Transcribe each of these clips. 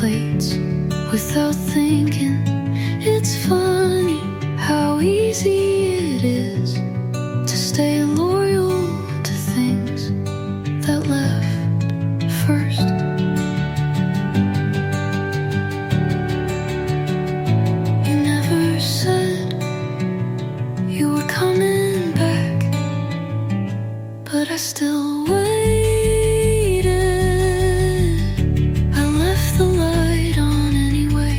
plates without thinking. It's funny how easy it is to stay loyal to things that left first. You never said you were coming back, but I still waited. I left the light on anyway,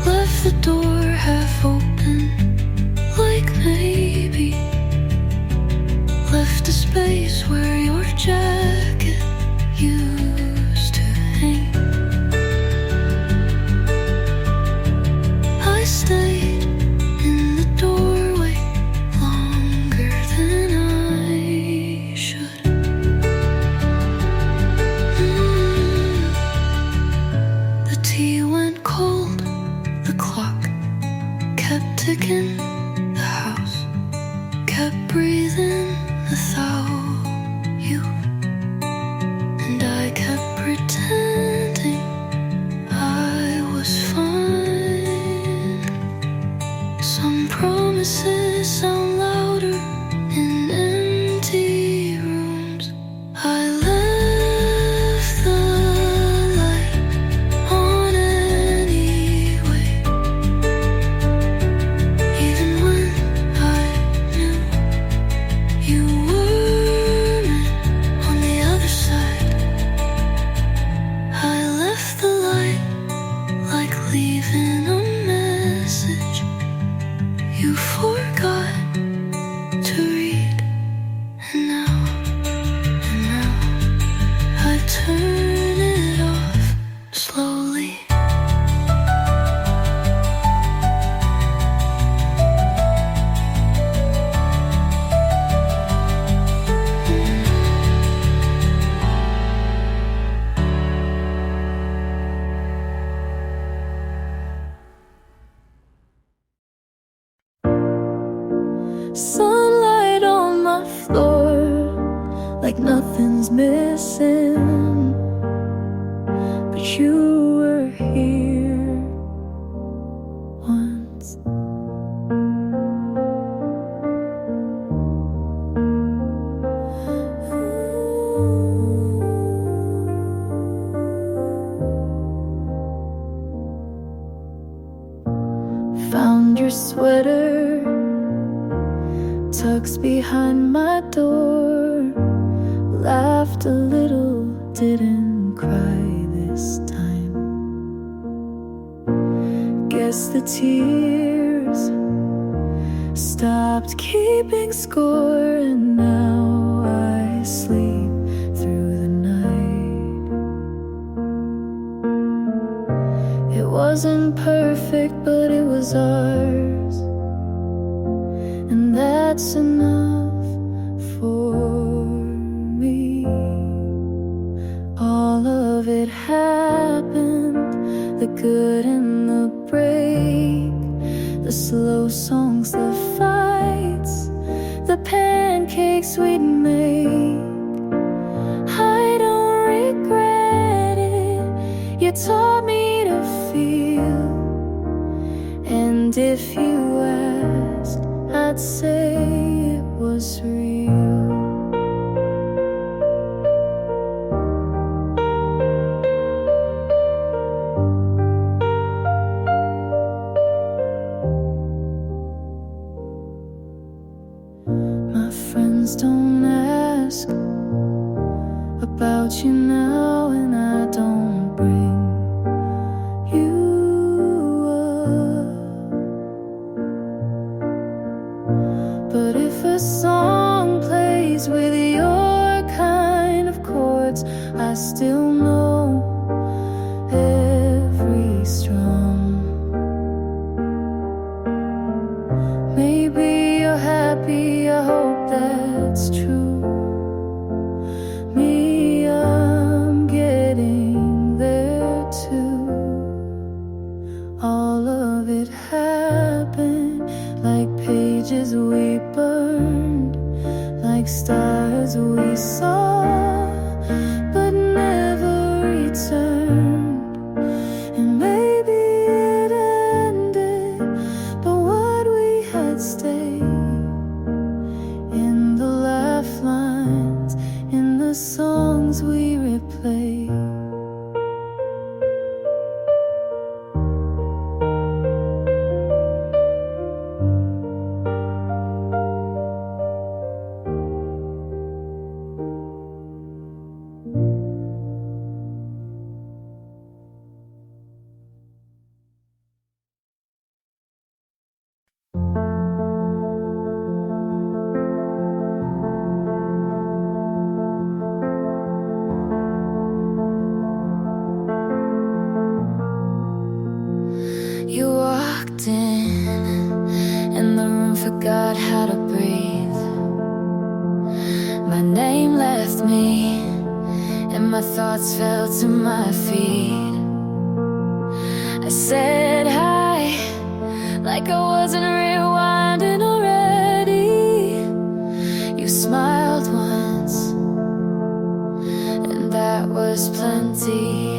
left the door half open, like maybe left a space where your jacket used to hang. I stayed in the doorway longer than I should. The tea went cold, the clock kept ticking, the house kept breathing without you, and I kept pretending I was fine. Some promises sound louder in empty rooms. I left the light on anyway, even when I knew you were meant on the other side. I left the light like leaving a message you forgot to read, and now I turn it off slowly. Sunlight on my floor, like nothing's missing, but you were here once. Found your sweater tucks behind my door, laughed a little, didn't cry this time. Guess the tears stopped keeping score, and now I sleep through the night. It wasn't perfect, but it was ours, and that's enough for me. All of it happened, the good and the break, the slow songs, the fights, the pancakes we'd make. I don't regret it, you taught me to feel, and if you asked, I'd say it was real. My friends don't ask about you now, and I don't bring you up. But if a song plays with your kind of chords, I still know every strum. Maybe you're happy, I hope that's true. Me, I'm getting there too. All of it happened like pages we burned, like stars we saw, but songs we replay. You walked in, and the room forgot how to breathe. My name left me, and my thoughts fell to my feet. I said hi, like I wasn't rewinding already. You smiled once, and that was plenty.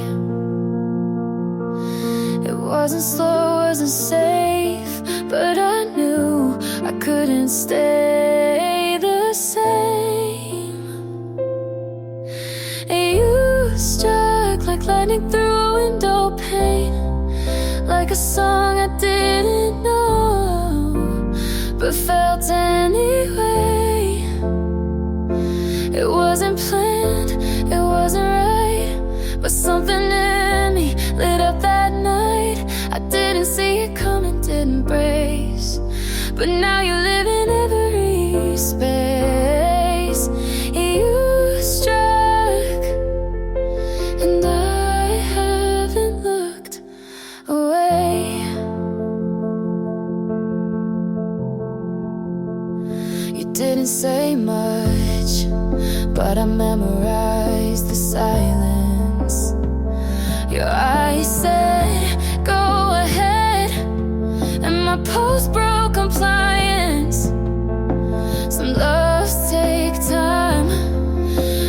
It wasn't slow, wasn't safe, but I knew I couldn't stay the same. You struck like lightning through a window pane, like a song I didn't know, but felt anyway. It wasn't planned, it wasn't right, but something in me lit up that night. I didn't see it coming, didn't brace, but now you live in every space. You struck, and I haven't looked away. You didn't say much, but I memorized the silence. Your eyes said, go ahead, and my pulse broke compliance. Some loves take time,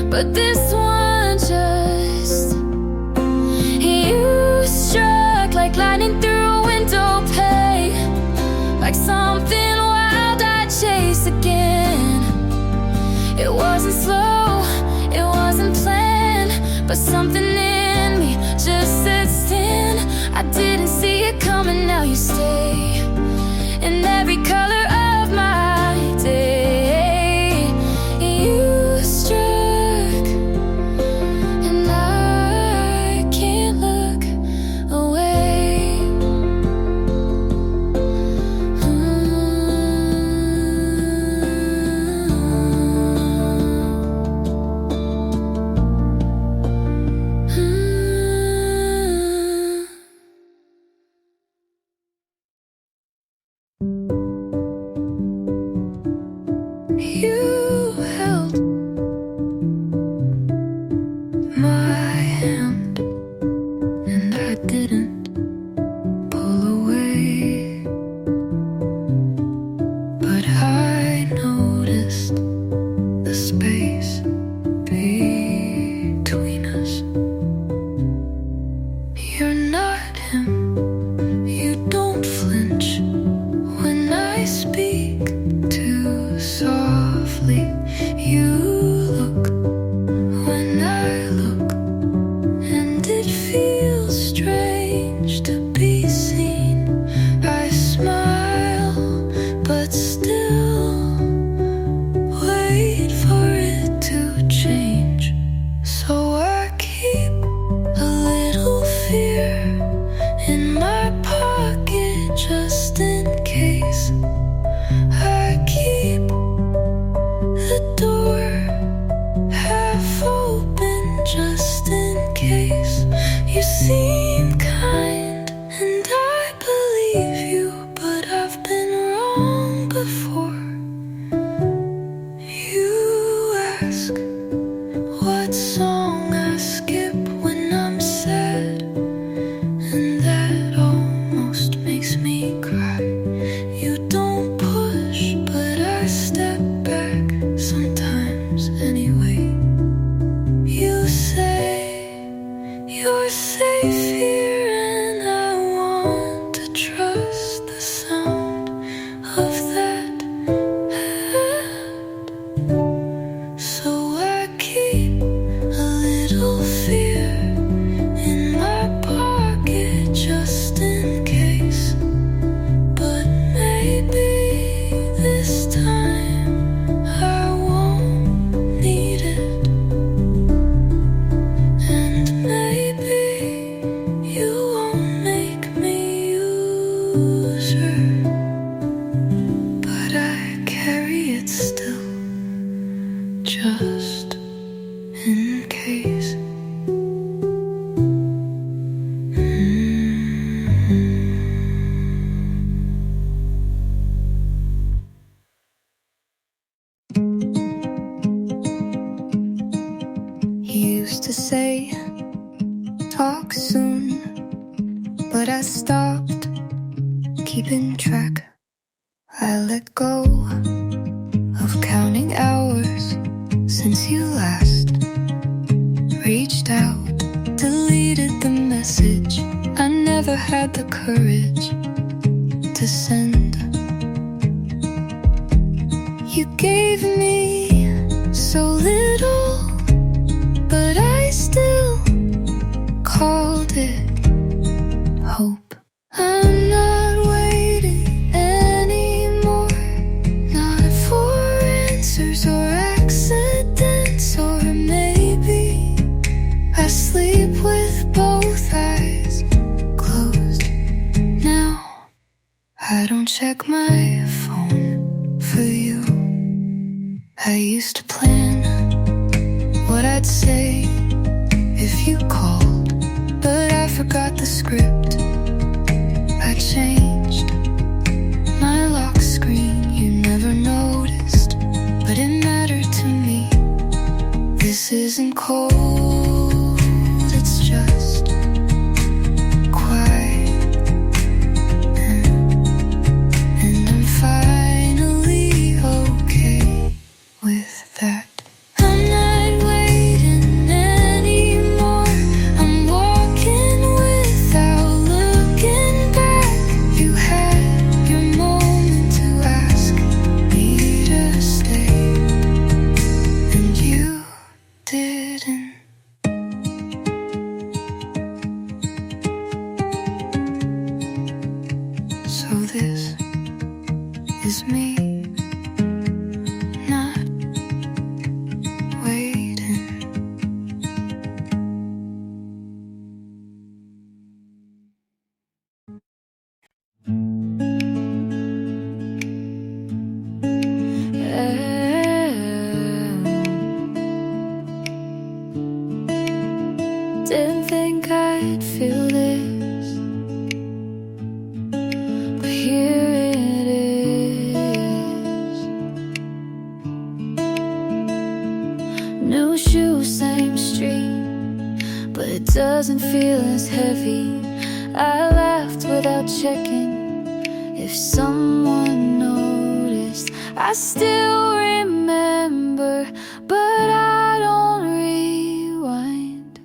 but this one just. You struck like lightning through a window pane, like something wild I chase again. It wasn't slow, it wasn't planned, but something in me just said stand. I didn't see it coming, now you stay in every color of my day. You struck, and I can't look away. You held my hand, and I didn't pull away, but I noticed the space between us. You're not him, you don't flinch when I speak too softly. You look when I look, and it feels strange to be seen. I smile, but still wait for it to change. You used to say, talk soon, but I stopped keeping track. I let go of counting hours since you last reached out, deleted the message I never had the courage to send. You gave me so little, but I still called it hope. I'm not waiting anymore, not for answers or accidents, or maybe I sleep with both eyes closed now. I don't check my phone for you. I used to plan what I'd say if you called, but I forgot the script. I changed my lock screen, you never noticed, but it mattered to me. This isn't cold, it's just quiet, and I'm finally okay with that. I'm not waiting anymore, I'm walking without looking back. You had your moment to ask me to stay, and you didn't. So this is me not waiting. Didn't think I'd feel this, but here it is. New shoes, same street, but it doesn't feel as heavy. I laughed without checking if someone noticed. I still remember, but I don't rewind.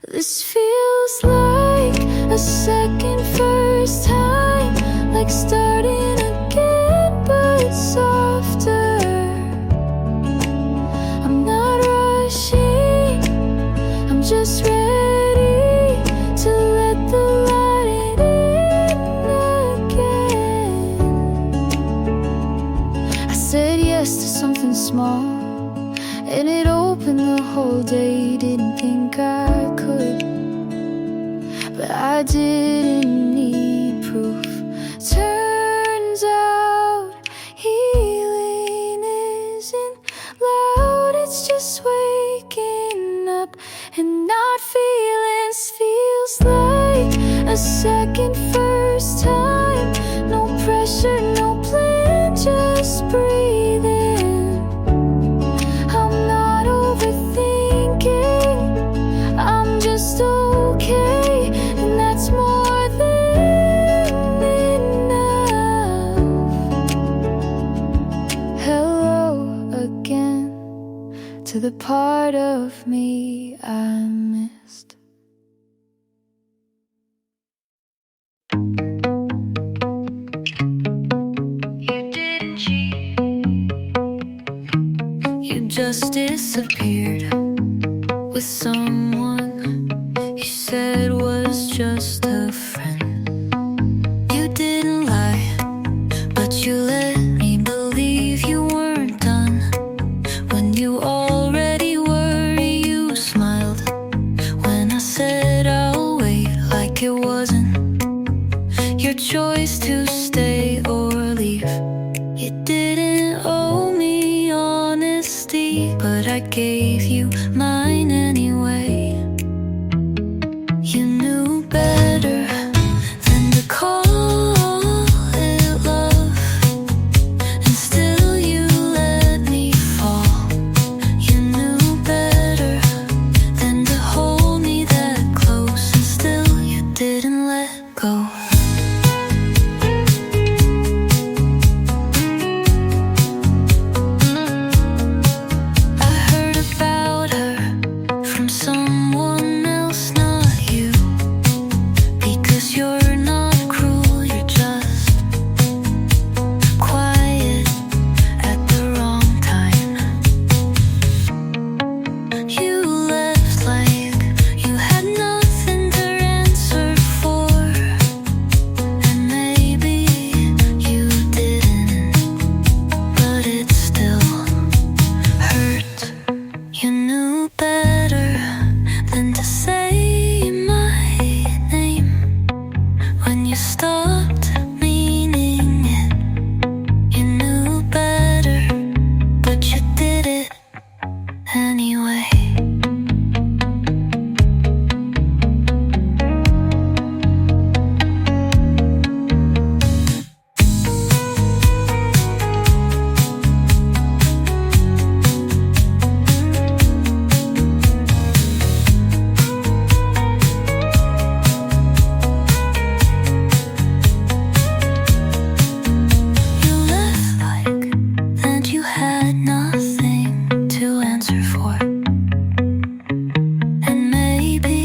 This feels like a second first time, like starting again, but softer. I'm not rushing, I'm just ready to let the light in again. I said yes to something small, and it opened the whole day. Didn't think I could, but I didn't need proof. Turns out healing isn't loud, it's just waking up and not feelings. Feels like a second first time. No pressure, no plan, just breathing. I'm not overthinking, I'm just okay, and that's more than enough. Hello again to the part of me I missed. You didn't cheat, you just disappeared with someone you said was just a friend. You didn't lie, but you let me believe you weren't done. When you already were, you smiled when I said I'll wait, like it wasn't your choice to stay or leave. You didn't owe me honesty, but I gave you mine anyway. You knew better than to call it love, and still you let me fall. You knew better anyway. You left like that you had nothing to answer for. And maybe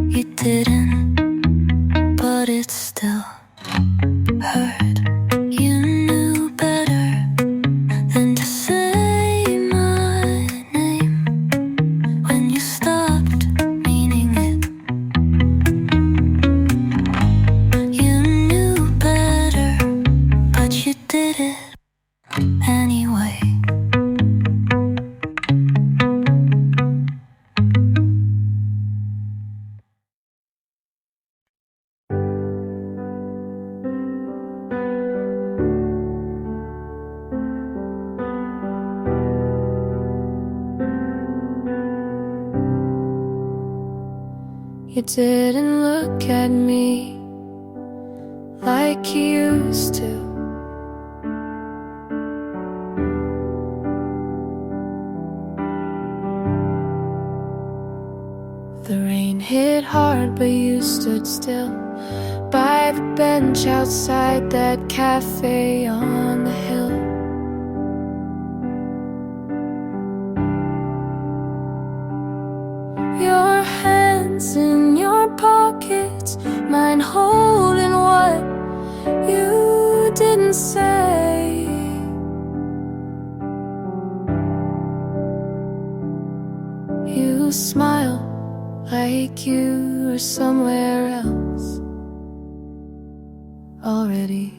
you didn't, but it still hurt. You knew better than to say my name when you stopped meaning it. You knew better, but you did it anyway. You didn't look at me like you used to. The rain hit hard, but you stood still by the bench outside that cafe on the hill. Your hands in your pockets, mine holding what you didn't say. You smile like you were somewhere else already.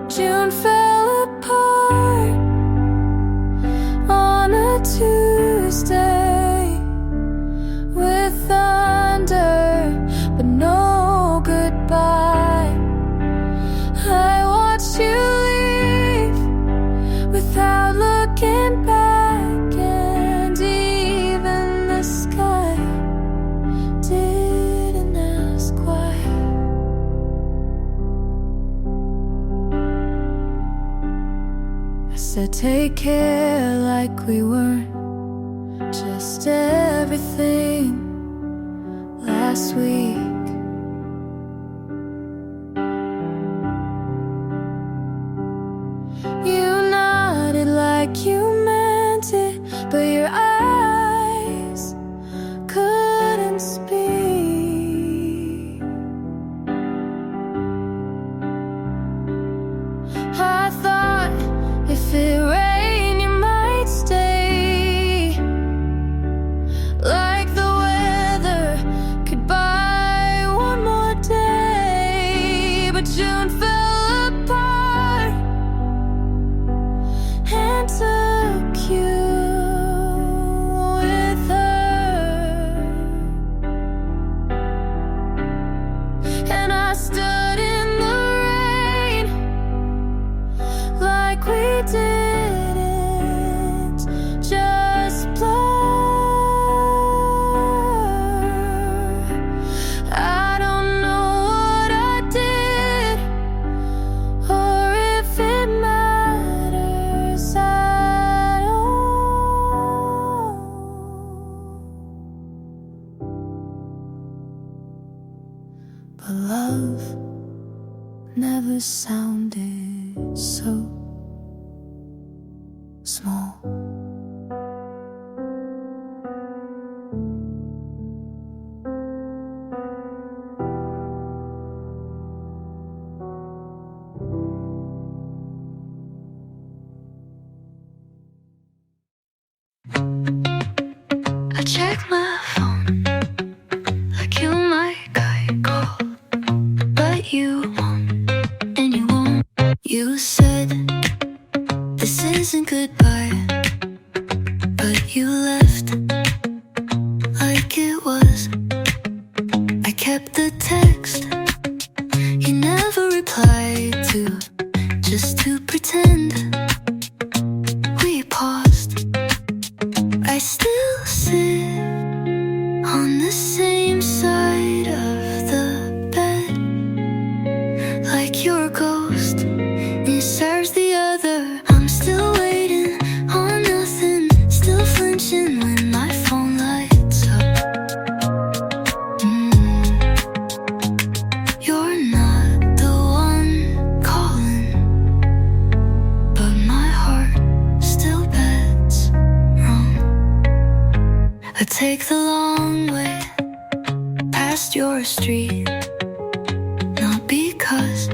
June fell apart on a Tuesday with thunder, but no goodbye. I watched you leave without looking back, and even the sky didn't ask why. I said, take care, like we weren't just everything last week. You nodded like you meant it, but your eyes couldn't speak. I thought if it rained, you might stay. Like the weather could buy one more day. But June fell apart and took you with her. And I stood in the rain like we didn't just blur. I don't know what I did or if it matters at all. But love never sounded so small. I checked my phone like you might call, but you won't, and you won't. You said this isn't goodbye, but you left like it was. I kept the text you never replied to, just to to pretend we paused. I still sit on the same side of the bed, like your ghost serves the other. I'm still waiting on nothing, still flinching when my phone lights up. You're not the one calling, but my heart still bets wrong. I take the long way past your street, not because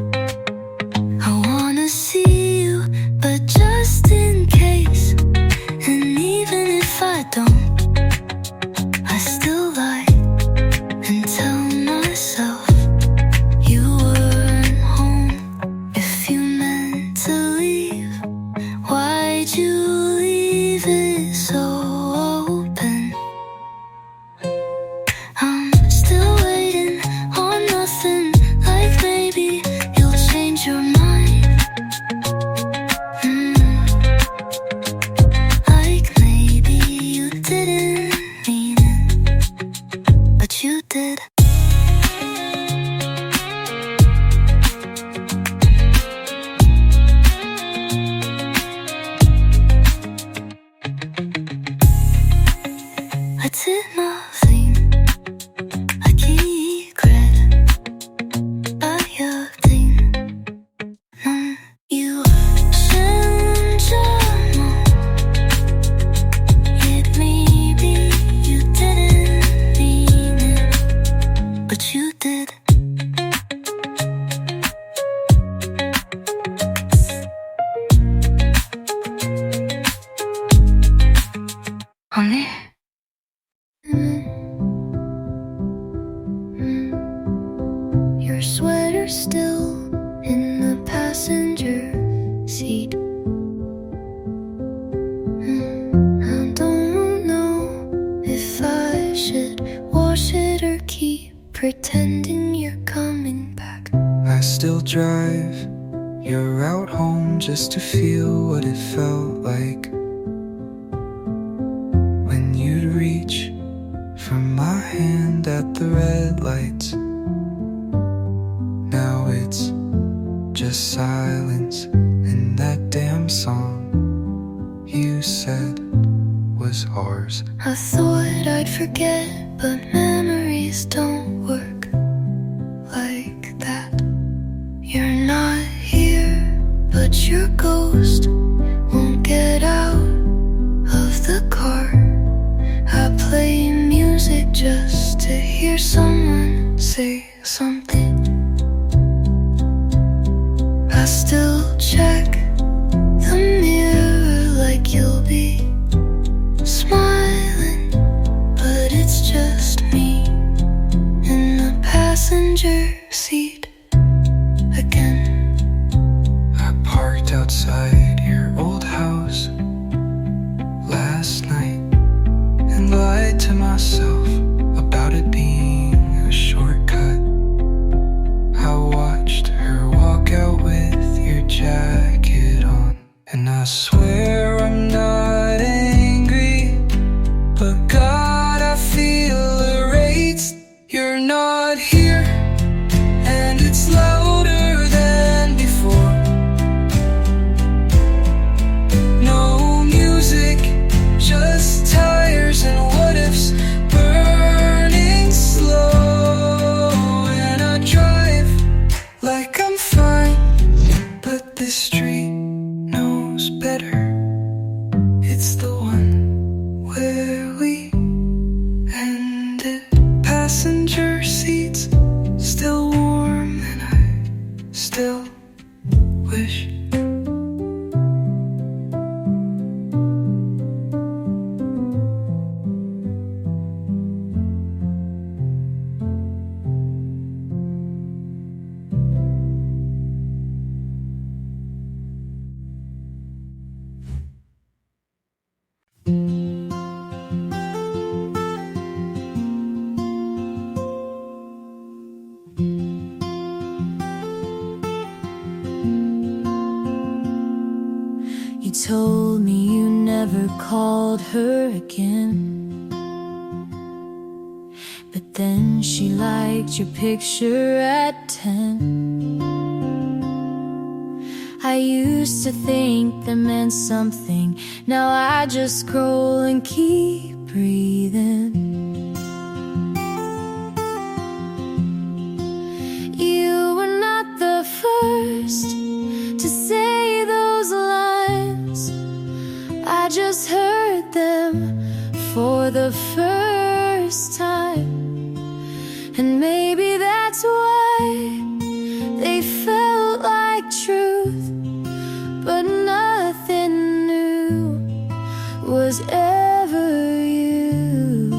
I wanna see you, but just in case. And even if I don't, I still lie and tell myself you weren't home. If you meant to leave, why'd you leave it so open? I'm still waiting on nothing, like maybe you'll change your mind. Like maybe you didn't mean it, but you did. I did nothing, I keep credit, I think. You changed your mind. It maybe you didn't mean it, but you did. Honey. Your sweater still in the passenger seat. I don't know if I should wash it or keep pretending you're coming back. I still drive your route home just to feel what it felt like when you'd reach for my hand at the red lights. Now it's just silence in that damn song you said was ours. I thought I'd forget, but memories don't work like that. You're not here, but your ghost won't get out of the car. I play music just to hear someone say something. I still check the mirror like you'll be smiling, but it's just me in the passenger seat again. I parked outside your old house last night and lied to myself about it being a shortcut. I watched her walk out with your jacket on, and I swear I'm not angry, but God, I feel erased. You're not here, and it's louder than before. No music, just tires and what ifs burning slow. And I drive like I'm fine, but this street knows better. You told me you never called her again, but then she liked your picture at 10. I used to think that meant something. Now I just scroll and keep breathing. You were not the first to say those lines. I just heard them for the first time. And maybe that's why they felt like truth, but nothing new was ever you.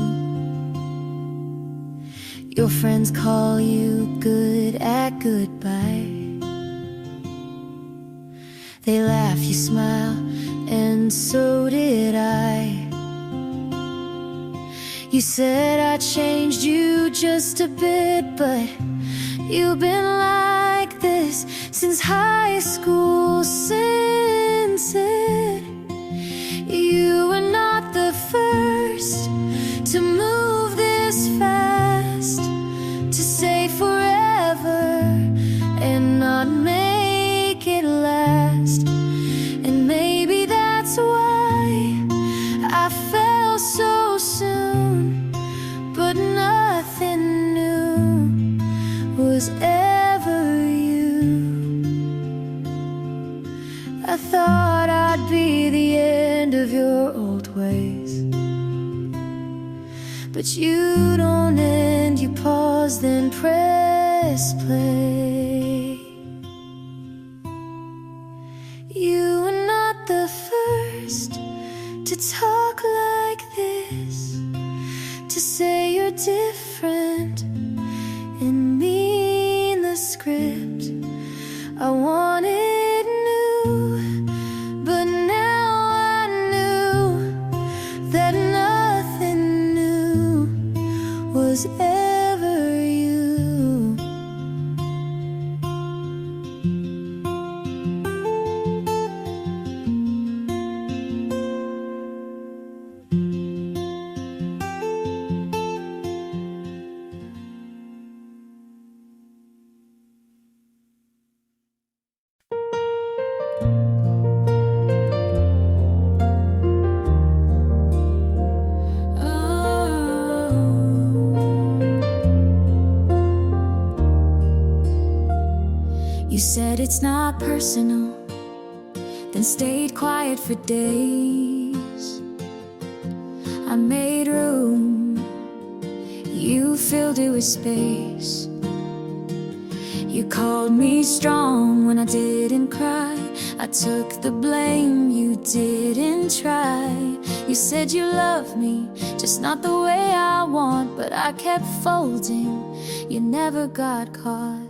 Your friends call you good at goodbye. They laugh, you smile, and so did I. You said I changed you just a bit, but you've been like this since high school, since it. You were not the first to move this fast, to say forever and not make it last. And maybe that's why I fell so soon, but nothing new was ever you. I thought I'd be the end of your old ways, but you don't end, you pause, then press play. You were not the first to talk like this, to say you're different and mean the script. I wanted new, but now I knew that nothing new was ever you. You said it's not personal, then stayed quiet for days. I made room, you filled it with space. You called me strong when I didn't cry. I took the blame, you didn't try. You said you loved me, just not the way I want, but I kept folding, you never got caught.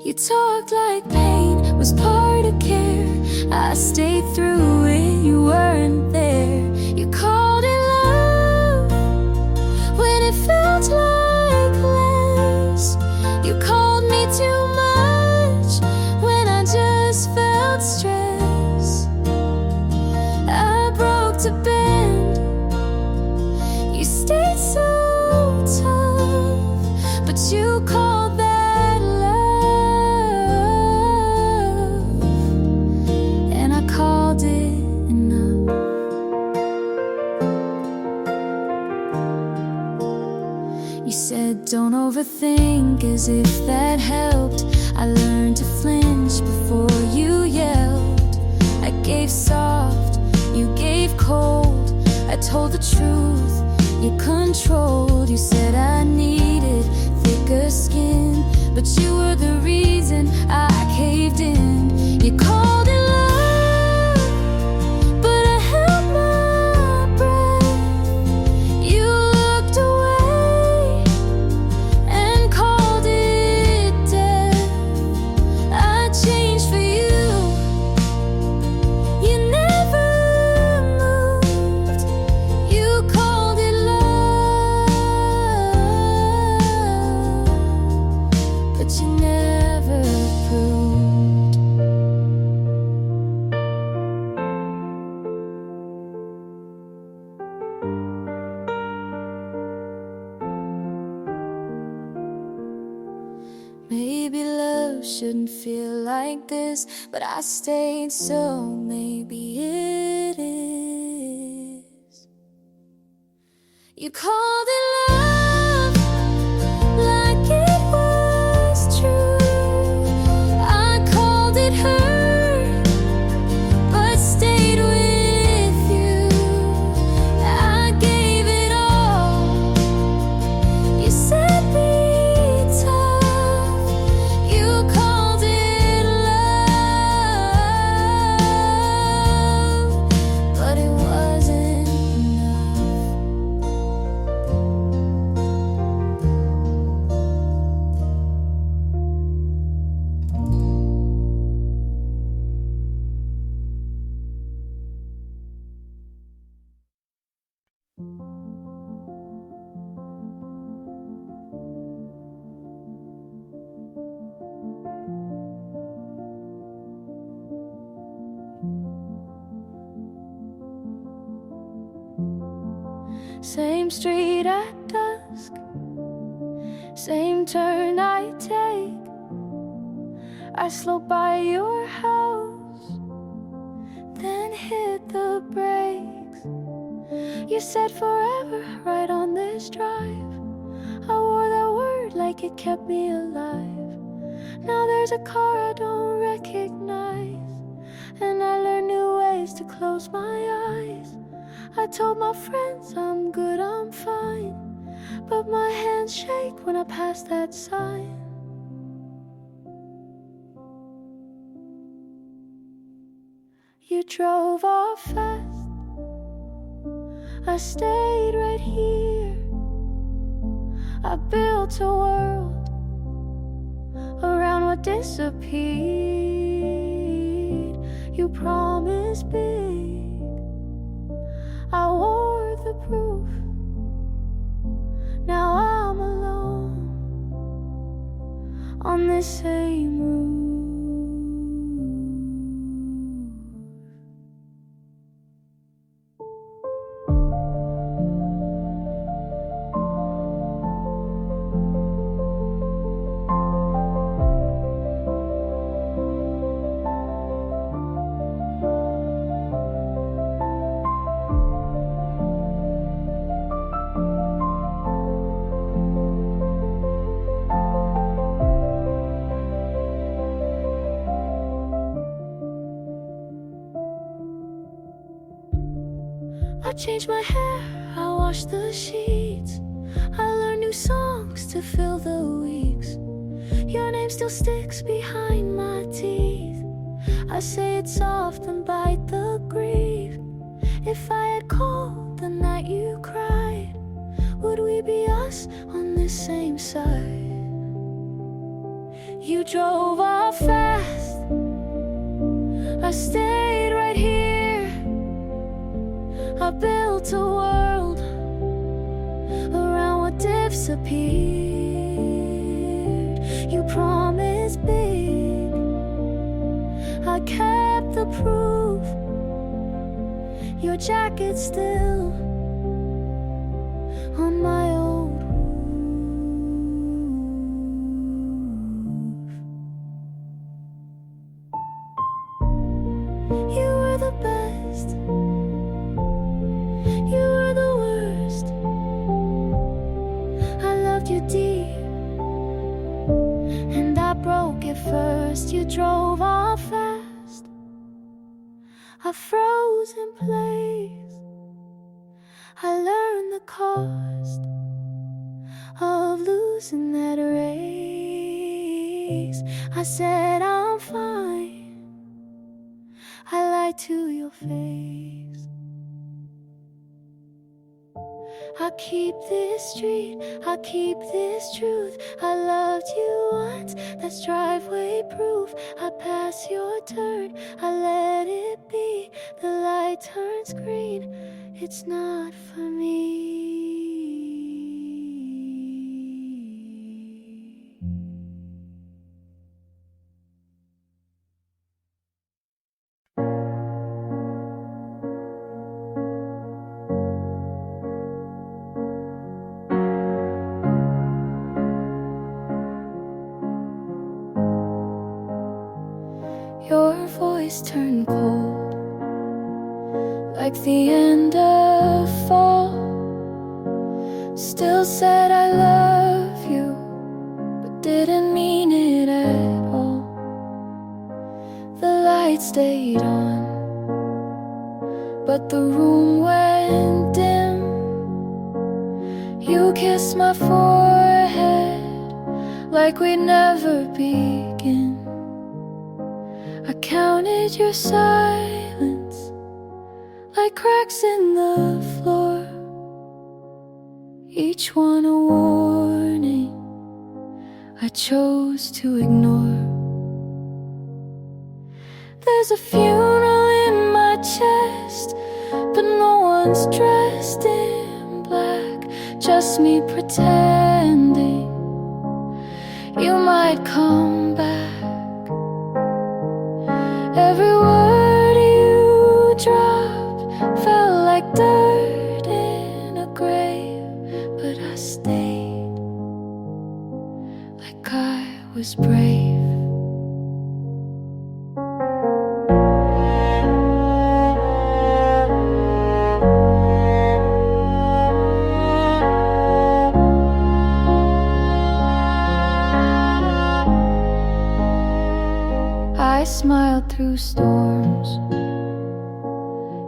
You talked like pain was part of care. I stayed through it, you weren't there. You called it love when it felt like less. You called me too much when I just felt stress. I broke to bend, you stayed so tough, but you called that don't overthink, as if that helped. I learned to flinch before you yelled. I gave soft, you gave cold. I told the truth, you controlled. You said I needed thicker skin, but you were the reason I caved in. You called it love, but I held my breath. You looked away and called it death. I changed for you, you never moved. You called it love, but you never proved. shouldn't feel like this, but I stayed, so maybe it is. You called it love, like it was true. I called it hurt, but stayed with you. I gave it all. You said be tough. You called it love, but it wasn't enough. Same street at dusk, same turn I take. I slow by your house, then hit the brakes. You said forever right on this drive. I wore that word like it kept me alive. Now there's a car I don't recognize, and I learn new ways to close my eyes. I told my friends I'm good, I'm fine, but my hands shake when I pass that sign. You drove off fast, I stayed right here. I built a world around what disappeared. You promised big, I wore the proof. Now I'm alone on this same roof. I changed my hair, I washed the sheets. I learned new songs to fill the weeks. Your name still sticks behind my teeth. I say it soft and bite the grief. If I had called the night you cried, would we be us on this same side? You drove off fast, I stayed right here. I built a world around what disappeared. You promised big, I kept the proof. Your jacket's still on my old roof. You were the best, you were the worst. I loved you deep, and I broke it first. You drove off fast, I froze in place. I learned the cost of losing that race. I said I'm fine, I lied to your face. I keep this street, I keep this truth. I loved you once, that's driveway proof. I pass your turn, I let it be. The light turns green, it's not for me. days turn cold, like the end of fall. Still said I love you, but didn't mean it at all. The light stayed on, but the room went dim. You kissed my forehead like we'd never begin. I counted your silence like cracks in the floor, each one a warning I chose to ignore. There's a funeral in my chest, but no one's dressed in black, just me pretending you might come back. Every word you dropped felt like dirt in a grave, but I stayed like I was brave. I smiled through storms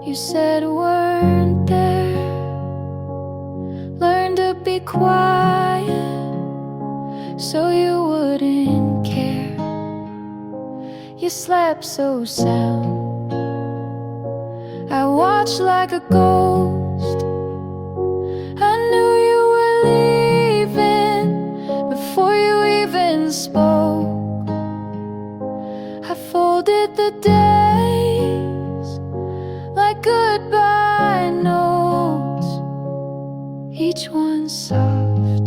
you said weren't there. Learned to be quiet so you wouldn't care. You slept so sound, I watched like a ghost. I knew you were leaving before you even spoke. I folded the days like goodbye notes, each one soft,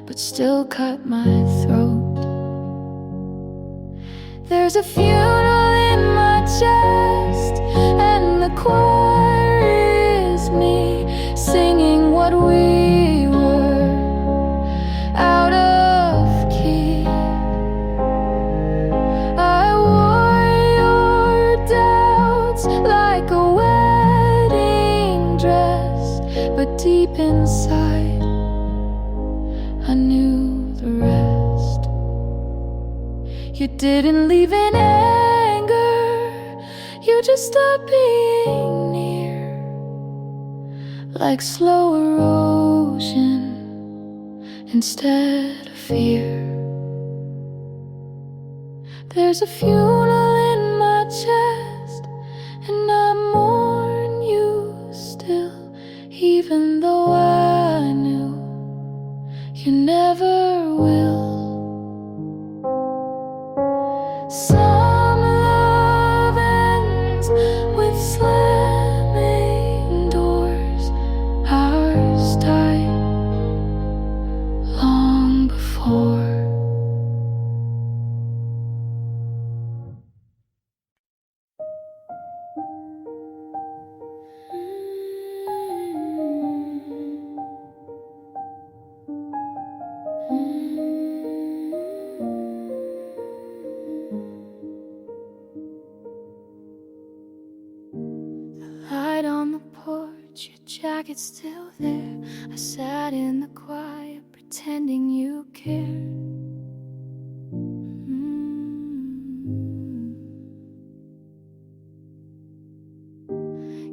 but still cut my throat. There's a funeral in my chest, and the choir is me singing what we were, out of key. I wore your doubts like a wedding dress, but deep inside I knew the rest. You didn't leave in anger, you just stopped being near, like slow erosion instead of fear. There's a funeral in my chest, and I mourn you still, even though I knew you never will. Some love ends with slamming doors, ours died long before. Light on the porch, your jacket's still there. I sat in the quiet, pretending you cared.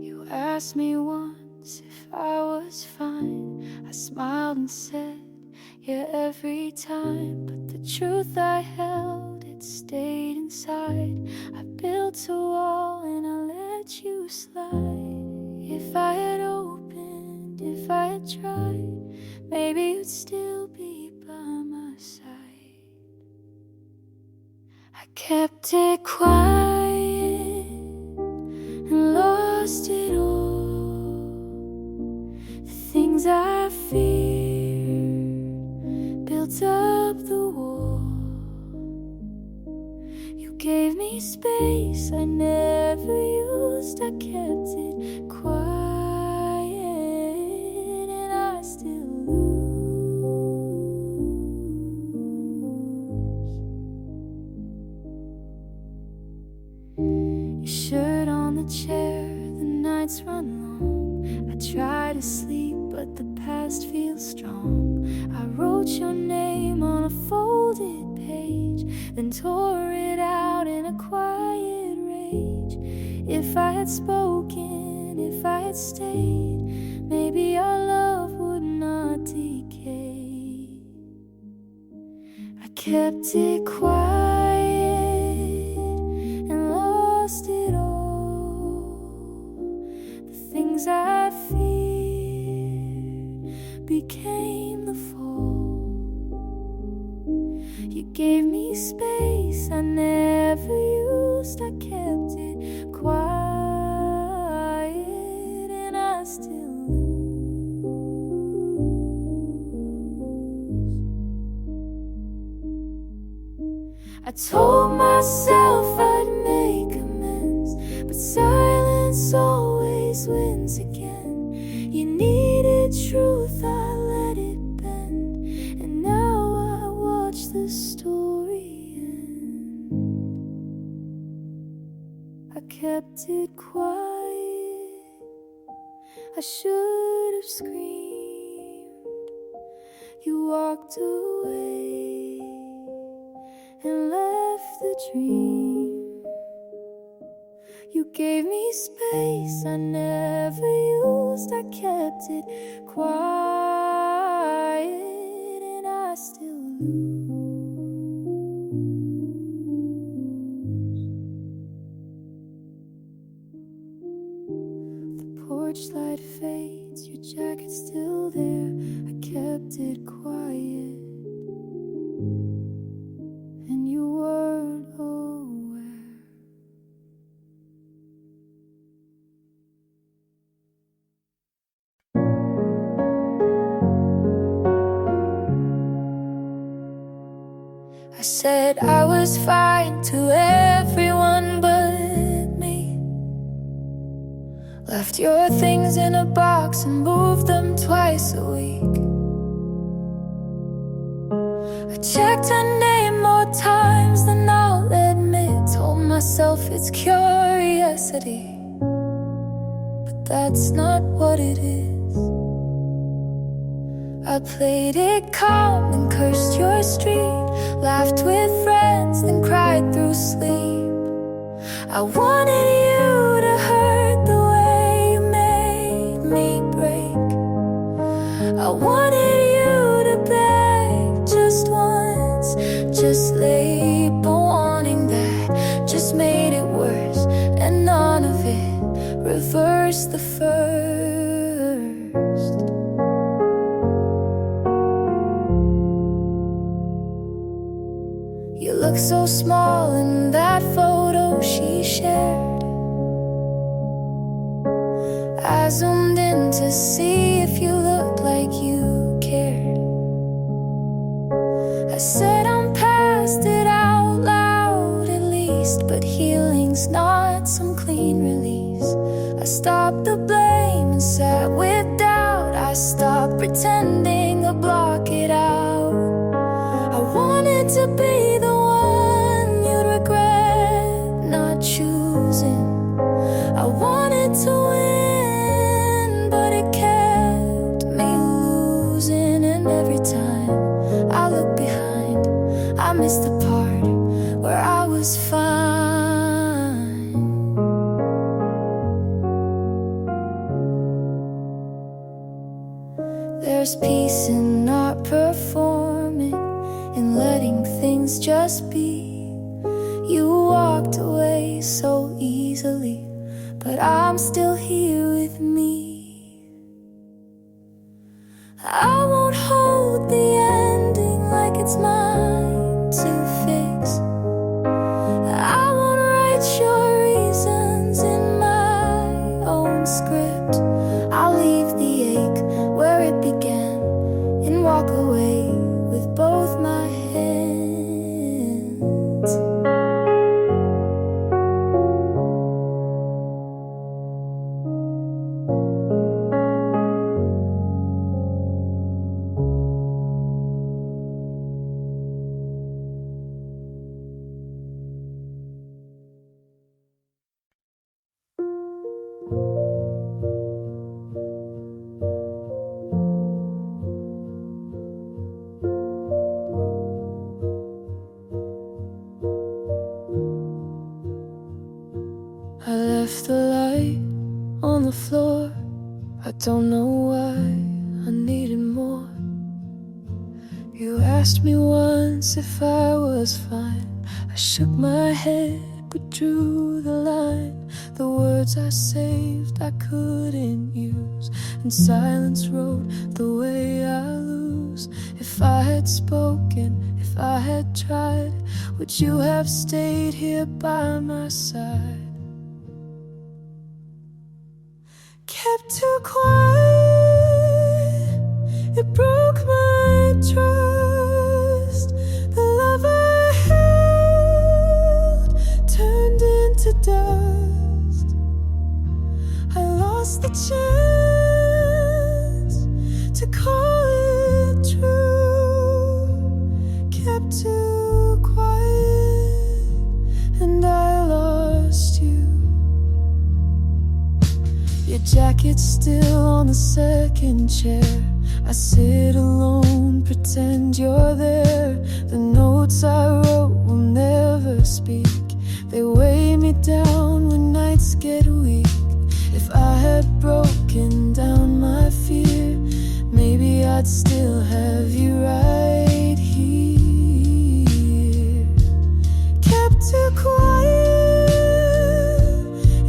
You asked me once if I was fine. I smiled and said, yeah, every time. But the truth I held, it stayed inside. I built a wall and I let you slide. If I had opened, if I had tried, maybe you'd still be by my side. I kept it quiet and lost it all. The things I feared built up the wall. You gave me space I never used. I kept it quiet, and I still lose. your shirt on the chair, the nights run long. I try to sleep, but the past feels strong. I wrote your name on a folded page, then tore it out in a quiet rage. If I had spoken, if I had stayed, maybe our love would not decay. I kept it quiet and lost it all. The things I feared became the fall. You gave me space I never used. I kept it quiet and I still I told myself I'd make amends, but silence always wins again. You needed truth, I let it bend, and now I watch the story end. I kept it quiet, I should have screamed. You walked away and left the dream. You gave me space I never used. I kept it quiet and I still lose. The porch light fades, your jacket's still there. I kept it quiet and you weren't aware. I said I was fine to everyone but me. Left your things in a box and moved them twice a week. I checked her name more times than I'll admit. Told myself it's curiosity, but that's not what it is. I played it calm and cursed your street, laughed with friends, then cried through sleep. I wanted you to hurt the way you made me break. I wanted you to beg just once, just label wanting that just made it worse, and none of it reversed the first. You look so small in that photo she shared. I zoomed in to see if you looked like you cared. I said I'm past it out loud at least, but healing's not some clean release. I stopped the blame and sat with doubt. I stopped pretending to block it out. I wanted to be the one you'd regret not choosing. I wanted to win, but it kept me losing. And every time I look behind, I miss the part where I was fine. There's peace in not performing, in letting things just be. You walked away so easily, but I'm still here with me. I won't hold the ending like it's mine to fix. I won't write your reasons in my own script. I'll leave the ache where it began and walk away with both my hands. left the light on the floor. I don't know why I needed more. You asked me once if I was fine. I shook my head but drew the line. The words I saved I couldn't use, and silence wrote the way I lose. If I had spoken, if I had tried, would you have stayed here by my side? Kept too quiet, it broke my trust. The love I held turned into dust. I lost the chance to call it true. Kept too quiet, and I lost you. Your jacket's still on the second chair. I sit alone, pretend you're there. The notes I wrote will never speak. They weigh me down when nights get weak. If I had broken down my fear, maybe I'd still have you right here. Kept too quiet,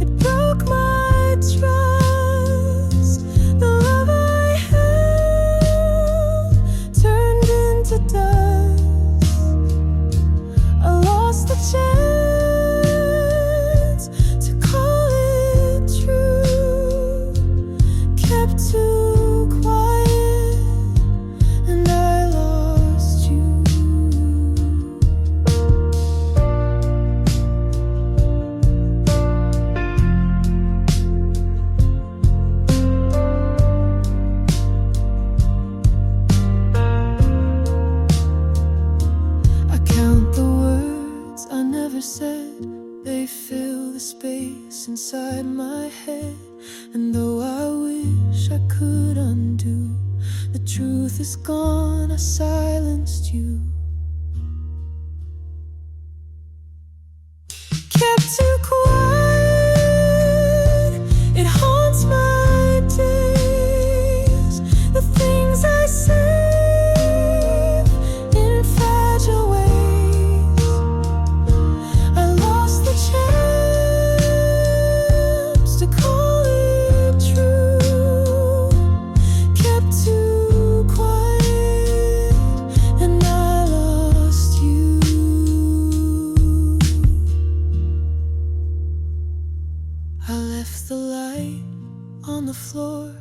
it broke my trust. The love I held turned into dust. I lost the chance to call it true. Kept too quiet, and I lost you. I count the words I never said. They fill the space inside my head. And though I wish I could undo, the truth is gone, I silenced you. Kept too quiet, it haunts my days. The things I say in fragile ways. I lost the chance to call it true. Kept too quiet, and I lost you. I left the light on the floor.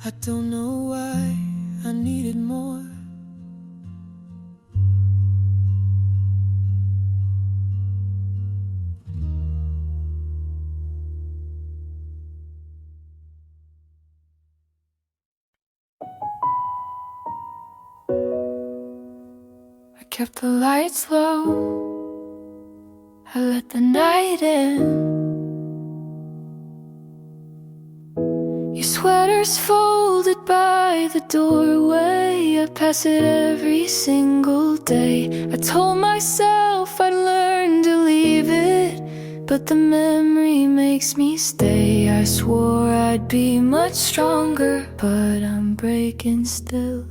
I don't know why I needed more. I kept the lights low, I let the night in. Your sweater's folded by the doorway. I pass it every single day. I told myself I'd learn to leave it, but the memory makes me stay. I swore I'd be much stronger, but I'm breaking still.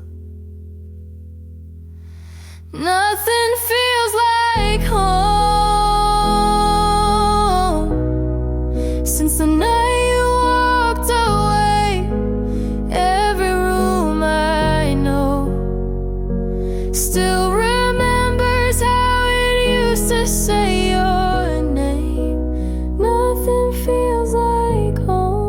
Nothing feels like home since the night you walked away. Every room I know still remembers how it used to say your name. Nothing feels like home.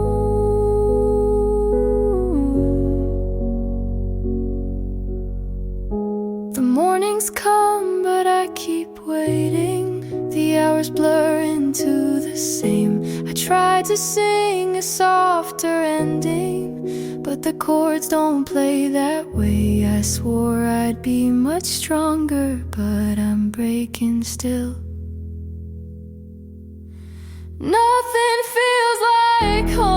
The mornings come, but I keep waiting. The hours blur into the same. I tried to sing a softer ending, but the chords don't play that way. I swore I'd be much stronger, but I'm breaking still. Nothing feels like home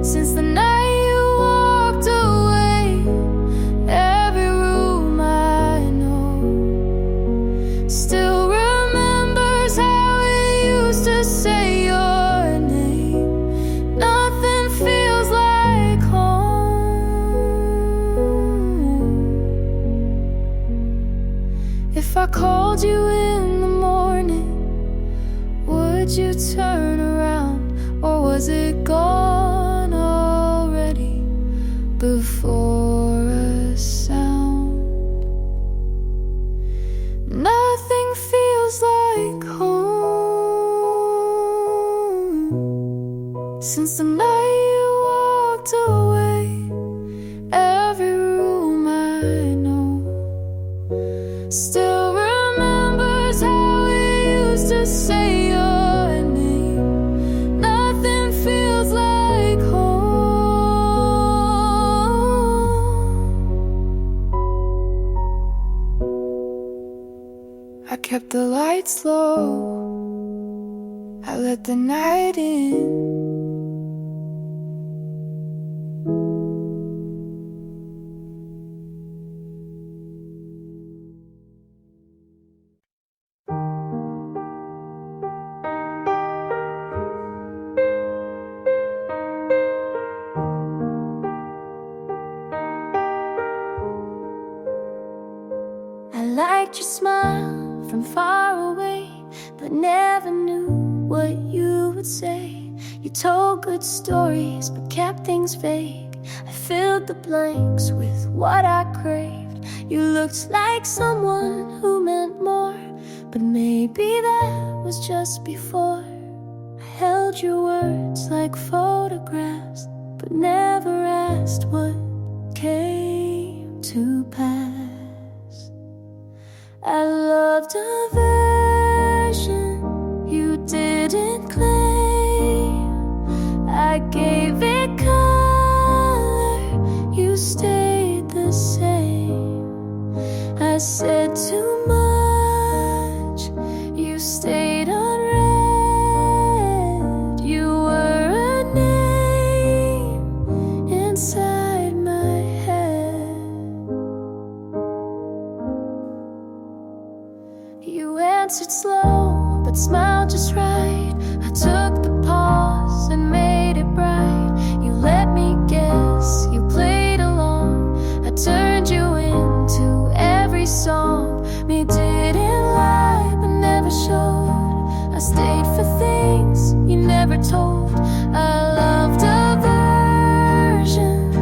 since the night you walked away. Every room I know still remembers like home. Since the night you walked away, every room I know still remembers how we used to say your name. Nothing feels like home. I kept the lights low, I let the night in. I liked your smile from far away, but never knew what you would say. You told good stories, but kept things vague. I filled the blanks with what I craved. You looked like someone who meant more, but maybe that was just before. I held your words like photographs, but never asked what came to pass. I loved a version you didn't claim. I gave it color, you stayed the same. I said too much, you stayed unread. You were a name inside my head. You answered slow, but smiled just right. I took the pause and made it bright. You let me guess, you played along. I turned you into every song. Me didn't lie, but never showed. I stayed for things you never told. I loved a version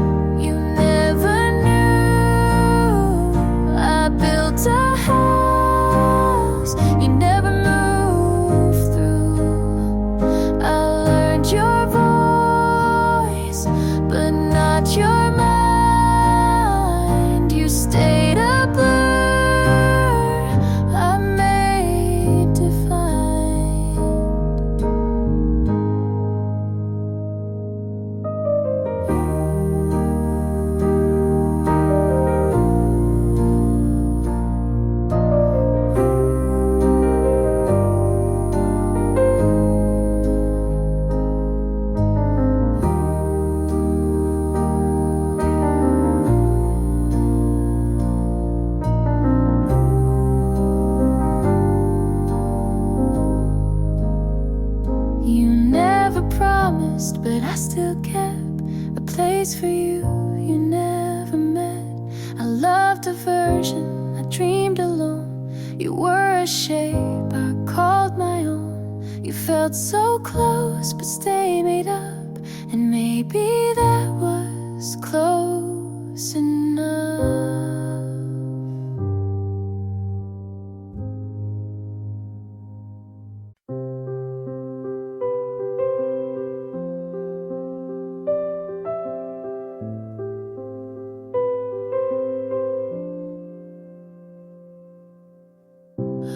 you never knew. I built a house you never moved through. I learned your voice, but not your mind. You stayed a blur I made defined. You never promised, but I still kept a place for you you never met. I loved a version I dreamed alone. You were a shape I called my own. You felt so close, but stay made up, and maybe that was close enough.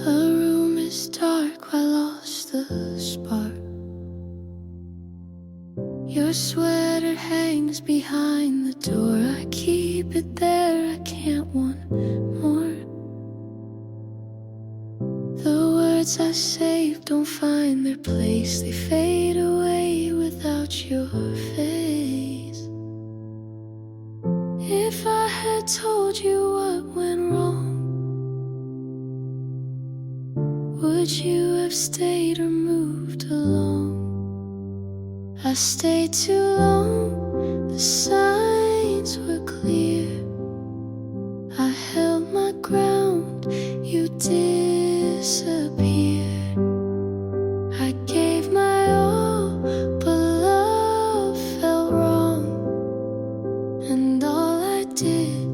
A room is dark, I lost the spark. Your sweater hangs behind the door. I keep it there, I can't want more. The words I saved don't find their place. They fade away without your face. If I had told you what went wrong, would you have stayed or moved along? I stayed too long, the signs were clear. I held my ground, you disappeared. I gave my all, but love felt wrong, and all I did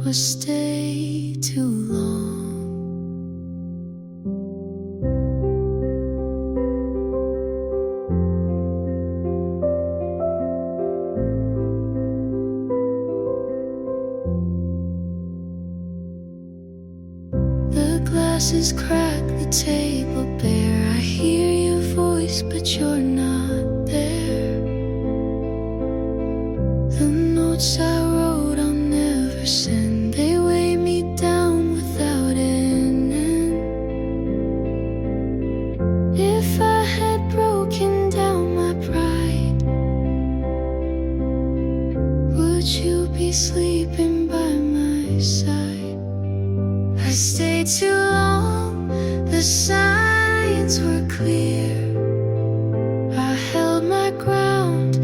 was stay too long. glasses crack the table bare. I hear your voice, but you're not there. The notes I wrote I'll never send, they weigh me down without ending. If I had broken down my pride, would you be sleeping by my side? I stayed too long, the signs were clear. I held my ground,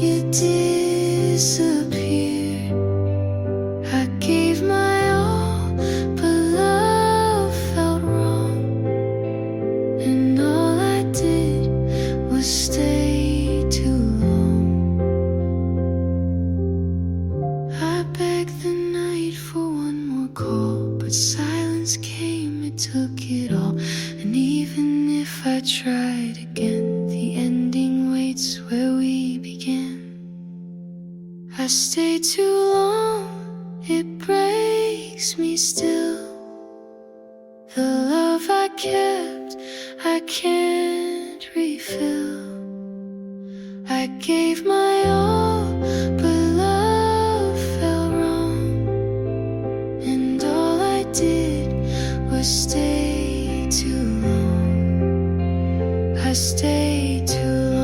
you disappeared. I gave my all, but love felt wrong, and all I did was stay too long. I begged the night for one more call, but silence came, it took it all. And even if I tried again, the ending waits where we began. I stayed too long, it breaks me still. The love I kept, I can't refill. I gave my all, but love fell wrong, and all I did was stay too long. I stayed too long.